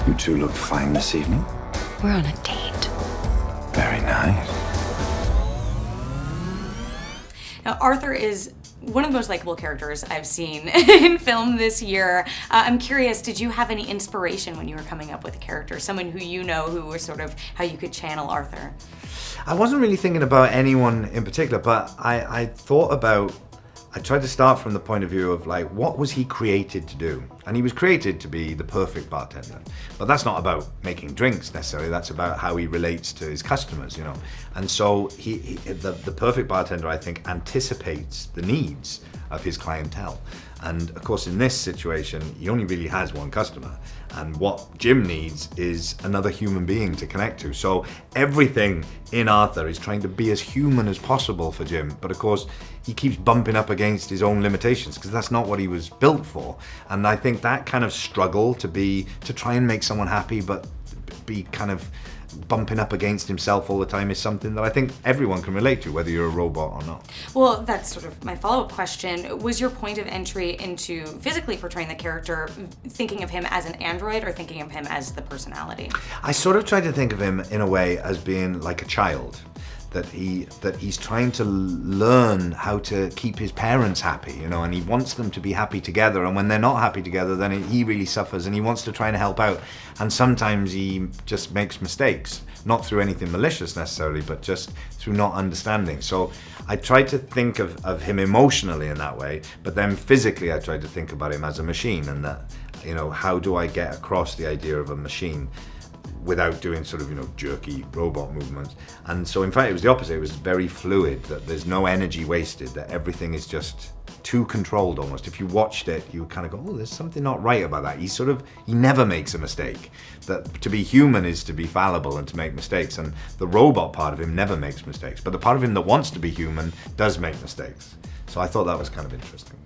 You two look fine this evening. We're on a date. Very nice. Now, Arthur is one of the most likable characters I've seen in film this year. I'm curious, did you have any inspiration when you were coming up with a character? Someone who you know who was sort of how you could channel Arthur? I wasn't really thinking about anyone in particular, but I tried to start from the point of view of like, what was he created to do? And he was created to be the perfect bartender. But that's not about making drinks necessarily, that's about how he relates to his customers, you know. And so the perfect bartender, I think, anticipates the needs of his clientele. And of course, in this situation, he only really has one customer. And what Jim needs is another human being to connect to. So everything in Arthur is trying to be as human as possible for Jim. But of course, he keeps bumping up against his own limitations because that's not what he was built for. And I think that kind of struggle to try and make someone happy, but be kind of bumping up against himself all the time is something that I think everyone can relate to, whether you're a robot or not. Well, that's sort of my follow-up question. Was your point of entry into physically portraying the character thinking of him as an android or thinking of him as the personality? I sort of tried to think of him in a way as being like a child. That he's trying to learn how to keep his parents happy, you know, and he wants them to be happy together, and when they're not happy together, then he really suffers, and he wants to try and help out, and sometimes he just makes mistakes, not through anything malicious necessarily, but just through not understanding. So I tried to think of him emotionally in that way, but then physically I tried to think about him as a machine, and that, you know, how do I get across the idea of a machine without doing sort of, you know, jerky robot movements. And so in fact it was the opposite. It was very fluid, that there's no energy wasted, that everything is just too controlled almost. If you watched it, you would kind of go, oh, there's something not right about that. He never makes a mistake. That to be human is to be fallible and to make mistakes, and the robot part of him never makes mistakes, but the part of him that wants to be human does make mistakes. So I thought that was kind of interesting.